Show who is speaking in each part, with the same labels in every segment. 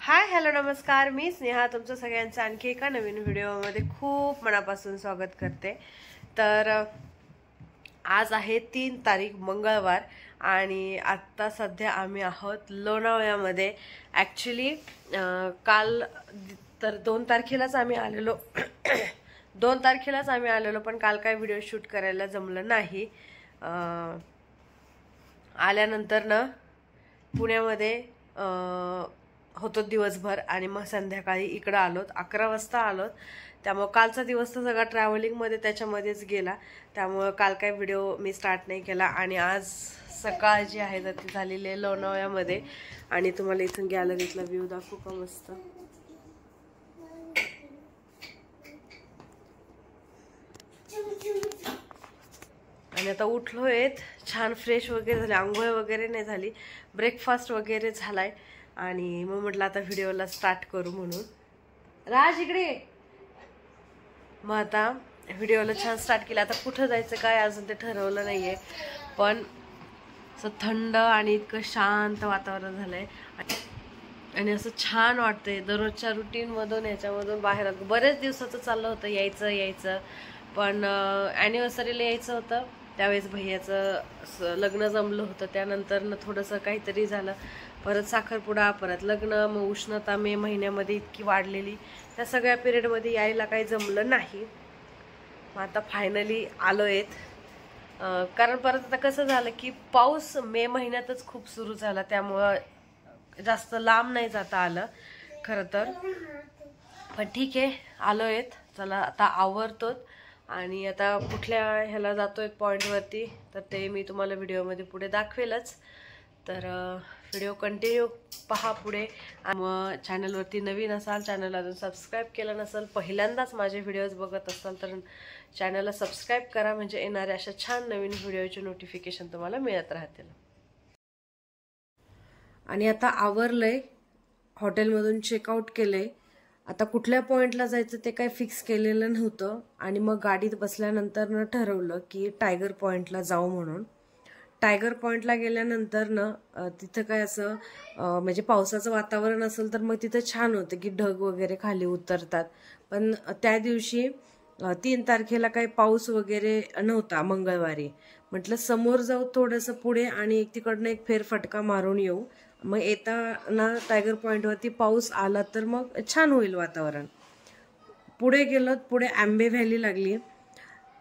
Speaker 1: Hi hello नमस्कार, मी स्नेहा तुमचं सगळ्यांचं आणखी एका नवीन व्हिडिओमध्ये खूप मनापासून स्वागत करते। तर आज आहे 3 तारीख मंगळवार आणि आता सध्या आम्ही आहोत लोणावळ्यामध्ये। ॲक्च्युली काल तर 2 तारखेलाच आम्ही आलेलो 2 तारखेलाच आम्ही आलेलो, पण काल काय व्हिडिओ शूट करायला जमलं नाही। आल्यानंतर ना पुण्यामध्ये होतो दिवसभर आणि मग संध्याकाळी इकडे आलोत, 11 वाजता आलोत। त्यामुळे कालचा दिवस तर सगळा ट्रॅव्हलिंगमध्ये त्याच्यामध्येच गेला, त्यामुळे काल काय व्हिडिओ मी स्टार्ट नाही केला। आणि आज सकाळ जी आहे तर ती झालेली आहे लोणावळ्यामध्ये आणि तुम्हाला इथून गॅलरीतला व्ह्यू दाखवू का मस्त। आणि आता उठलोय, छान फ्रेश वगैरे झाले, आंघोळ वगैरे नाही झाली, ब्रेकफास्ट वगैरे झालाय आणि मग म्हटलं आता व्हिडिओला स्टार्ट करू म्हणून। राज इकडे। मग आता व्हिडिओला छान स्टार्ट केला। आता कुठं जायचं काय अजून ते ठरवलं नाहीये, पण असं थंड आणि इतकं शांत वातावरण झालंय आणि असं छान वाटतंय। दररोजच्या रुटीन मधून याच्यामधून बाहेर बरेच दिवसाचं चाललं होतं यायचं, पण ॲनिव्हर्सरीला यायचं होतं, त्यावेळेस भैयाचं लग्न जमलं होतं, त्यानंतर न थोडंसं काहीतरी झालं, परत साखरपुडा, परत लग्न, मग उष्णता मे महिन्यामध्ये इतकी वाढलेली, त्या सगळ्या पिरियडमध्ये यायला काही जमलं नाही। मग आता फायनली आलोय, कारण परत आता कसं झालं की पाऊस मे महिन्यातच खूप सुरू झाला, त्यामुळं जास्त लांब नाही जाता आलं खरं तर, पण ठीक आहे आलोय। चला आता आवरतो आणि आता कुठल्या ह्याला जातोय पॉईंटवरती तर ते मी तुम्हाला व्हिडिओमध्ये पुढे दाखवेलच। तर व्हिडिओ कंटिन्यू पहा पुढे। मग चॅनलवरती नवीन असाल, चॅनल अजून सबस्क्राईब केलं नसेल, पहिल्यांदाच माझे व्हिडिओज बघत असाल तर चॅनलला सबस्क्राईब करा, म्हणजे येणाऱ्या अशा छान नवीन व्हिडिओचे नोटिफिकेशन तुम्हाला मिळत राहतील। आणि आता आवरलंय, हॉटेलमधून चेकआउट केलंय, आता कुठल्या पॉईंटला जायचं ते काय फिक्स केलेलं नव्हतं आणि मग गाडीत बसल्यानंतर न ठरवलं की टायगर पॉईंटला जाऊ म्हणून। टायगर पॉईंटला गेल्यानंतर ना तिथं काय असं म्हणजे पावसाचं वातावरण असेल तर मग तिथं छान होतं की ढग वगैरे खाली उतरतात, पण त्या दिवशी 3 तारखेला काही पाऊस वगैरे नव्हता मंगळवारी। म्हटलं समोर जाऊ थोडंसं पुढे आणि तिकडनं एक फेरफटका मारून येऊ, मग येताना टायगर पॉईंटवरती पाऊस आला तर मग छान होईल वातावरण। पुढे गेलो, पुढे आंबे व्हॅली लागली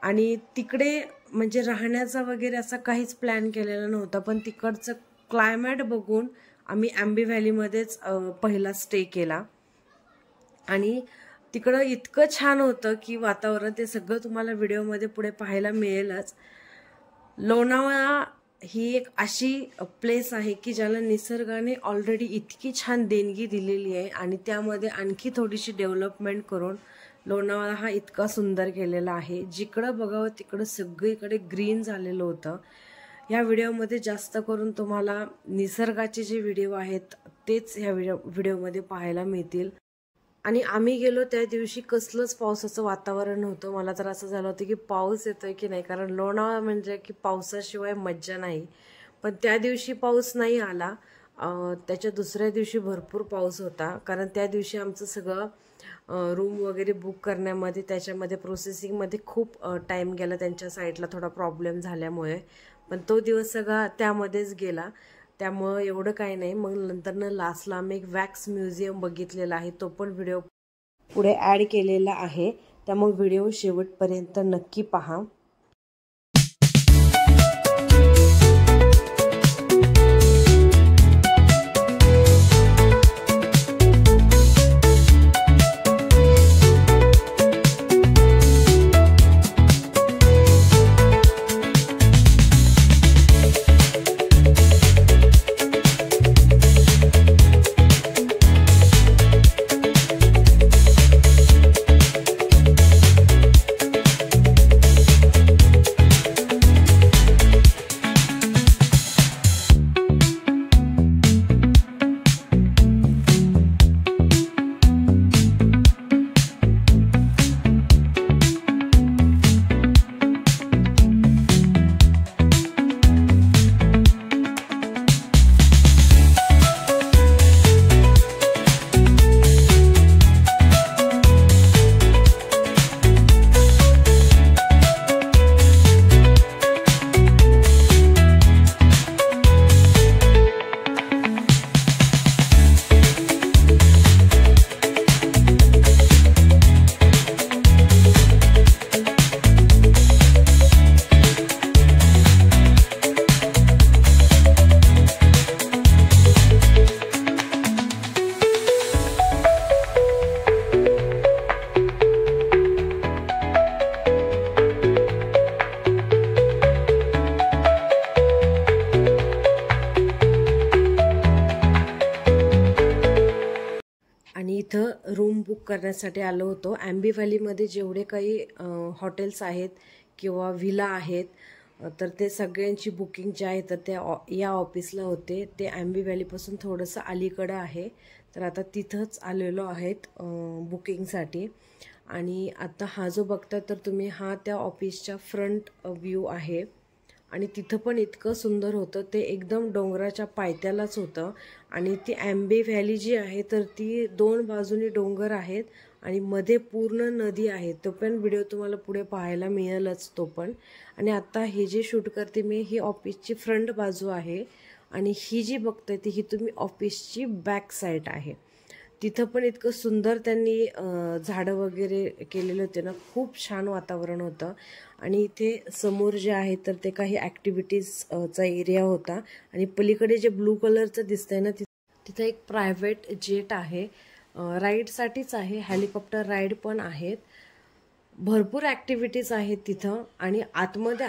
Speaker 1: आणि तिकडे म्हणजे राहण्याचा वगैरे असा काहीच प्लॅन केलेला नव्हता, पण तिकडचं क्लायमेट बघून आम्ही आंबे व्हॅलीमध्येच पहिला स्टे केला आणि तिकडं इतकं छान होतं की वातावरण, ते सगळं तुम्हाला व्हिडिओमध्ये पुढे पाहायला मिळेलच। लोणावळा ही एक अशी प्लेस आहे की ज्याला निसर्गाने ऑलरेडी इतकी छान देणगी दिलेली आहे आणि त्यामध्ये आणखी थोडीशी डेव्हलपमेंट करून लोणावळा हा इतका सुंदर केलेला आहे। जिकडं बघावं तिकडं सगळीकडे ग्रीन झालेलं होतं। ह्या व्हिडिओमध्ये जास्त करून तुम्हाला निसर्गाचे जे व्हिडिओ आहेत तेच ह्या व्हिडिओमध्ये पाहायला मिळतील। आणि आम्ही गेलो त्या दिवशी कसलंच पावसाचं वातावरण नव्हतं, मला तर असं झालं होतं की पाऊस येतोय की नाही, कारण लोणावळा म्हणजे की पावसाशिवाय मज्जा नाही। पण त्या दिवशी पाऊस नाही आला, त्याच्या दुसऱ्या दिवशी भरपूर पाऊस होता, कारण त्या दिवशी आमचं सगळं रूम वगैरे बुक करण्यामध्ये त्याच्यामध्ये प्रोसेसिंगमध्ये खूप टाईम गेला, त्यांच्या साईडला थोडा प्रॉब्लेम झाल्यामुळे, पण तो दिवस सगळा त्यामध्येच गेला, त्यामुळं एवढं काही नाही। मग नंतरनं लास्टला आम्ही एक वॅक्स म्युझियम बघितलेला आहे, तो पण व्हिडिओ पुढे ॲड केलेला आहे, त्यामुळे व्हिडिओ शेवटपर्यंत नक्की पहा। इथं रूम बुक करण्यासाठी आलो होतो. ॲम्बी व्हॅलीमध्ये जेवढे काही हॉटेल्स आहेत किंवा विला आहेत तर ते सगळ्यांची बुकिंग जे आहे तर ते या ऑफिसला होते. ते ॲम्बी व्हॅलीपासून थोडंसं अलीकडं आहे. तर आता तिथंच आलेलो आहेत बुकिंगसाठी. आणि आता हा जो बघता तर तुम्ही हा त्या ऑफिसच्या फ्रंट व्ह्यू आहे. आणि तिथं पण इतकं सुंदर होतं. ते एकदम डोंगराच्या पायथ्यालाच होतं. आणि ती ॲम्बी व्हॅली जी आहे तर ती 2 बाजूनी डोंगर आहेत आणि मध्ये पूर्ण नदी आहे. तो पण व्हिडिओ तुम्हाला पुढे पाहायला मिळेलच तो पण. आणि आता हे जे शूट करते मी ही ऑफिसची फ्रंट बाजू आहे आणि ही जी बघताय ती ही तुम्ही ऑफिसची बॅक साईड आहे. तिथं पण इतकं सुंदर त्यांनी झाडं वगैरे केलेले होते ना, खूप छान वातावरण होतं. आणि इथे समोर जे आहे तर ते काही ॲक्टिव्हिटीजचा एरिया होता. आणि पलीकडे जे ब्लू कलरचं दिसतंय ना तिथं एक प्रायव्हेट जेट आहे, राईडसाठीच आहे. हेलिकॉप्टर राईड पण आहेत. भरपूर ॲक्टिव्हिटीज आहेत तिथं. आणि आतमध्ये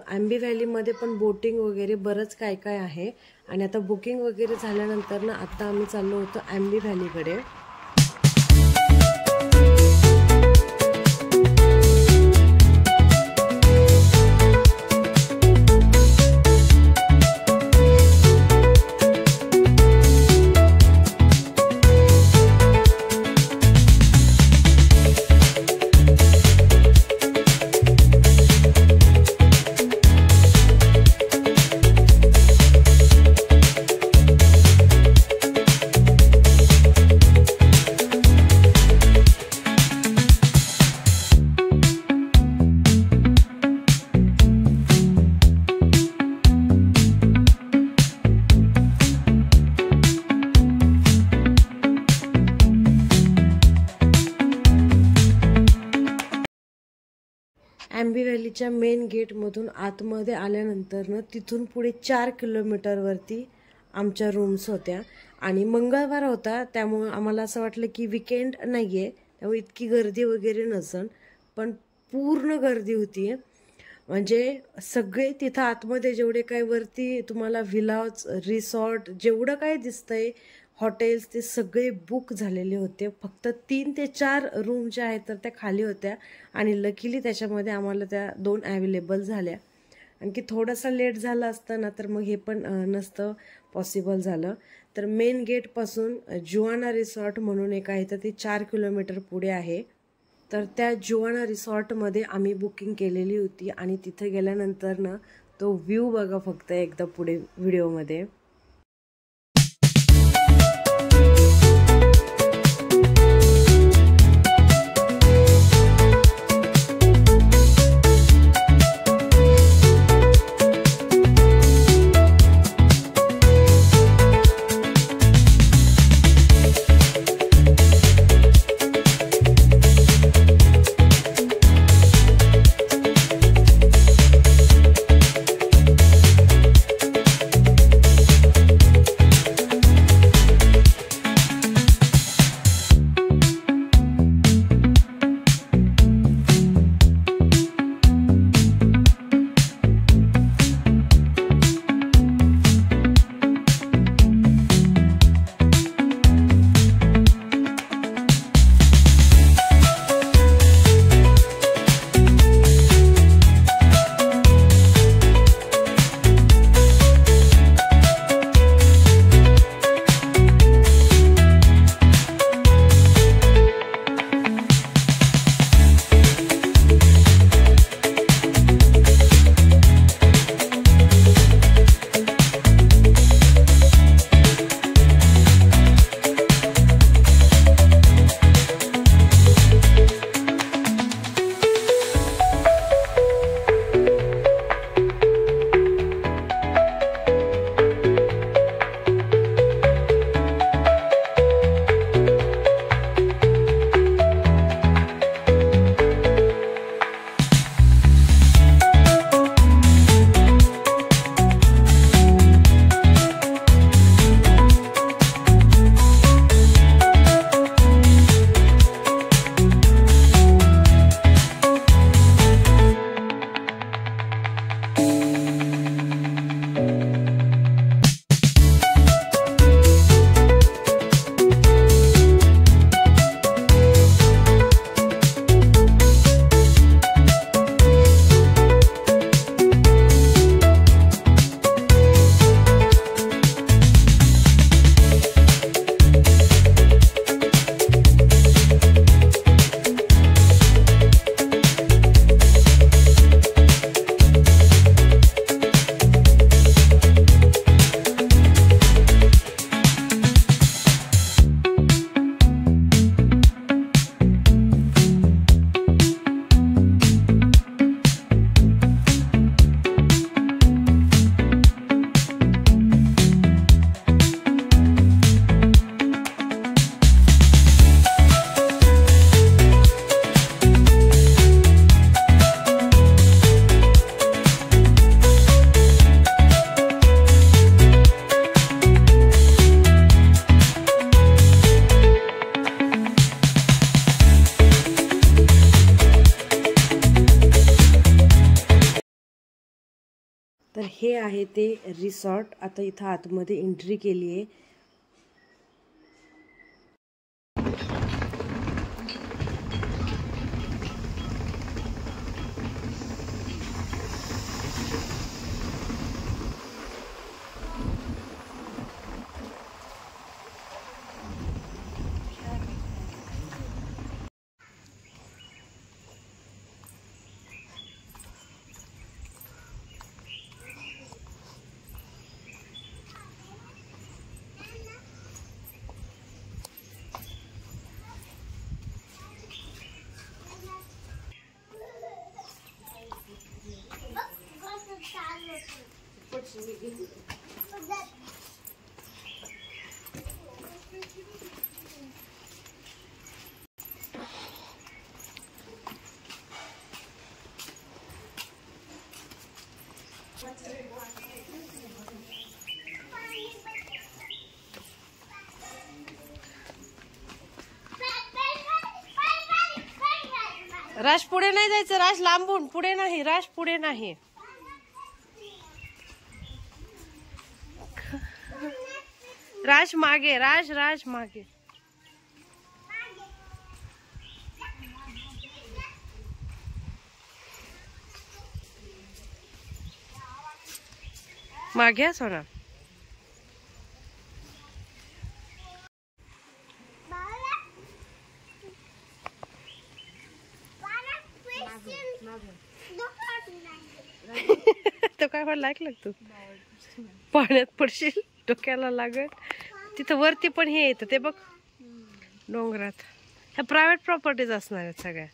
Speaker 1: ॲम्बी व्हॅलीमध्ये पण बोटिंग वगैरे बरंच काय काय आहे. आणि आता बुकिंग वगैरे झाल्यानंतर ना आता आम्ही चाललो होतो ॲम्बी व्हॅलीकडे. ॲम्बी व्हॅलीच्या मेन गेटमधून आतमध्ये आल्यानंतर ना तिथून पुढे 4 किलोमीटरवरती आमच्या रूम्स होत्या. आणि मंगळवार होता त्यामुळे आम्हाला असं वाटलं की विकेंड नाही आहे त्यामुळे इतकी गर्दी वगैरे नसन, पण पूर्ण गर्दी होती. म्हणजे सगळे तिथं आतमध्ये जेवढे काही वरती तुम्हाला विलाज रिसॉर्ट जेवढं काही दिसतंय हॉटेल्स ते सगळे बुक झालेले होते. फक्त 3 ते 4 रूम ज्या आहेत तर त्या खाली होत्या. आणि लकीली त्याच्यामध्ये आम्हाला त्या 2 अवेलेबल झाल्या. आणखी थोडासा लेट झाला असता ना तर मग हे पण नसतं पॉसिबल झालं. तर मेन गेटपासून जुआना रिसॉर्ट म्हणून एक आहे तर ते 4 किलोमीटर पुढे आहे. तर त्या जुआना रिसॉर्टमध्ये आम्ही बुकिंग केलेली होती. आणि तिथे गेल्यानंतर ना तो व्ह्यू बघा फक्त एकदा पुढे व्हिडिओमध्ये. तर हे आहे ते रिसॉर्ट. आता इथं आतमध्ये एंट्री केली आहे. राज पुढे नाही जायचं, राज लांबून, पुढे नाही, राज पुढे नाही. राज मागे, राज राज मागे. मागे सोना. तो काय मला लागतो, पाण्यात पडशील, डोक्याला लागत. तिथं वरती पण हे येतं ते बघ डोंगरात. ह्या प्रायव्हेट प्रॉपर्टीज असणार आहेत सगळ्या.